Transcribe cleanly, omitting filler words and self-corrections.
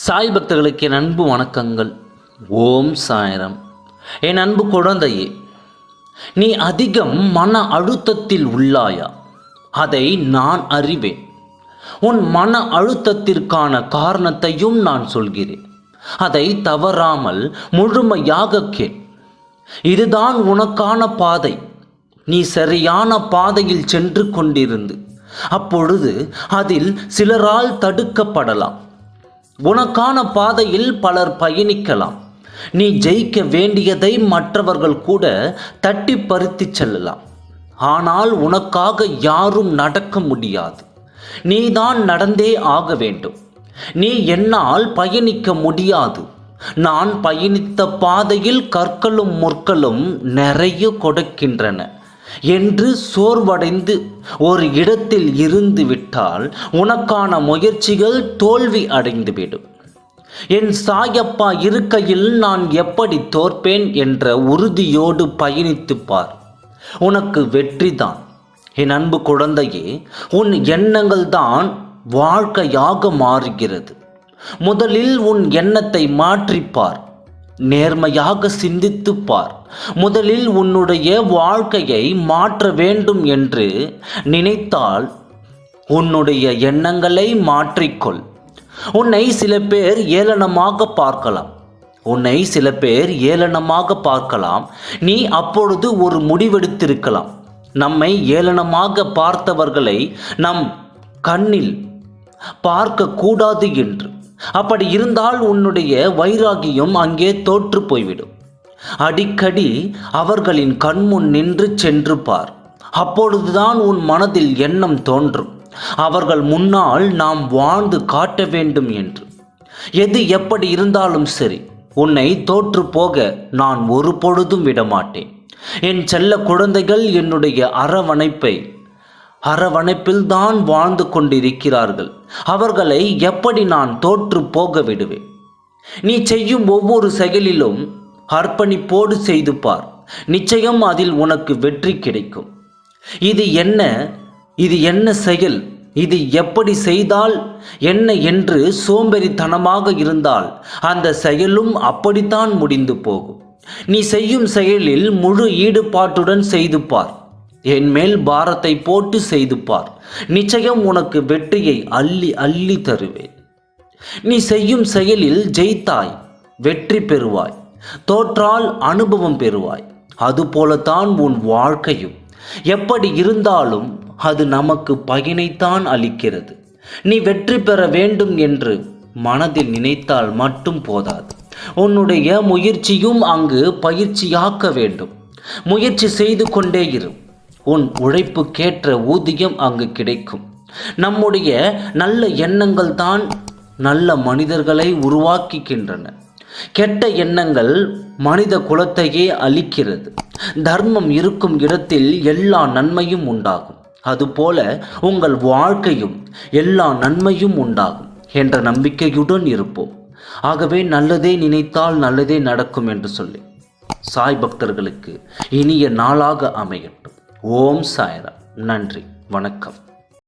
சாய் பக்தர்களுக்கு என் அன்பு வணக்கங்கள். ஓம் சாய்ராம். என் அன்பு குழந்தையே, நீ அதிகம் மன அழுத்தத்தில் உள்ளாயா? அதை நான் அறிவேன். உன் மன அழுத்தத்திற்கான காரணத்தையும் நான் சொல்கிறேன். அதை தவறாமல் முழுமையாக கேள். இதுதான் உனக்கான பாதை. நீ சரியான பாதையில் சென்று கொண்டிருந்து அப்பொழுது அதில் சிலரால் தடுக்கப்படலாம். உனக்கான பாதையில் பலர் பயணிக்கலாம். நீ ஜெயிக்க வேண்டியதை மற்றவர்கள் கூட தட்டி பறித்து செல்லலாம். ஆனால் உனக்காக யாரும் நடக்க முடியாது. நீதான் நடந்தே ஆக வேண்டும். நீ என்னால் பயணிக்க முடியாது. நான் பயணித்த பாதையில் கற்களும் முற்களும் நிறைய கொடுக்கின்றன என்று சோர்வடைந்து ஒரு இடத்தில் இருந்து விட்டால் உனக்கான முயற்சிகள் தோல்வி அடைந்துவிடும். என் சாயப்பா இருக்கையில் நான் எப்படி தோற்பேன் என்ற உறுதியோடு பயணித்து பார். உனக்கு வெற்றிதான். என் அன்பு குழந்தையே, உன் எண்ணங்கள் தான் வாழ்க்கையாக மாறுகிறது. முதலில் உன் எண்ணத்தை மாற்றிப்பார். நேர்மையாக சிந்தித்து பார். முதலில் உன்னுடைய வாழ்க்கையை மாற்ற வேண்டும் என்று நினைத்தால் உன்னுடைய எண்ணங்களை மாற்றிக்கொள். உன்னை சில பேர் ஏளனமாக பார்க்கலாம். நீ அப்பொழுது ஒரு முடிவெடுத்திருக்கலாம். நம்மை ஏளனமாக பார்த்தவர்களை நம் கண்ணில் பார்க்கக்கூடாது என்று. அப்படி இருந்தால் உன்னுடைய வைராகியம் அங்கே தோற்று போய்விடும். அடிக்கடி அவர்களின் கண்முன் நின்று சென்று பார். அப்பொழுதுதான் உன் மனதில் எண்ணம் தோன்றும், அவர்கள் முன்னால் நாம் வாழ்ந்து காட்ட வேண்டும் என்று. எது எப்படி இருந்தாலும் சரி, உன்னை தோற்று போக நான் ஒரு பொழுதும் விடமாட்டேன். என் செல்ல குழந்தைகள் என்னுடைய அரவணைப்பில் தான் வாழ்ந்து கொண்டிருக்கிறார்கள். அவர்களை எப்படி நான் தோற்று போக விடுவேன்? நீ செய்யும் ஒவ்வொரு செயலிலும் அர்ப்பணிப்போடு செய்து பார். நிச்சயம் அதில் உனக்கு வெற்றி கிடைக்கும். இது என்ன செயல், இது எப்படி செய்தால் என்ன என்று சோம்பேறித்தனமாக இருந்தால் அந்த செயலும் அப்படித்தான் முடிந்து போகும். நீ செய்யும் செயலில் முழு ஈடுபாட்டுடன் செய்து பார். என் மேல் பாரத்தை போட்டு செய்து பார். நிச்சயம் உனக்கு வெற்றியை அள்ளி அள்ளி தருவேன். நீ செய்யும் செயலில் ஜெயித்தாய், வெற்றி பெறுவாய். தோற்றால் அனுபவம் பெறுவாய். அதுபோலத்தான் உன் வாழ்க்கையும். எப்படி இருந்தாலும் அது நமக்கு பயனைத்தான் அளிக்கிறது. நீ வெற்றி பெற வேண்டும் என்று மனதில் நினைத்தால் மட்டும் போதாது. உன்னுடைய முயற்சியும் அங்கு பயிற்சியாக்க வேண்டும். முயற்சி செய்து கொண்டே இரு. உன் உழைப்புக்கேற்ற ஊதியம் அங்கு கிடைக்கும். நம்முடைய நல்ல எண்ணங்கள் தான் நல்ல மனிதர்களை உருவாக்குகின்றன. கெட்ட எண்ணங்கள் மனித குலத்தையே அழிக்கிறது. தர்மம் இருக்கும் இடத்தில் எல்லா நன்மையும் உண்டாகும். அதுபோல உங்கள் வாழ்க்கையும் எல்லா நன்மையும் உண்டாகும் என்ற நம்பிக்கையுடன் இருப்போம். ஆகவே நல்லதே நினைத்தால் நல்லதே நடக்கும் என்று சொல்லி சாய் பக்தர்களுக்கு இனிய நாளாக அமையட்டும். ஓம் சாய்ராம். நன்றி, வணக்கம்.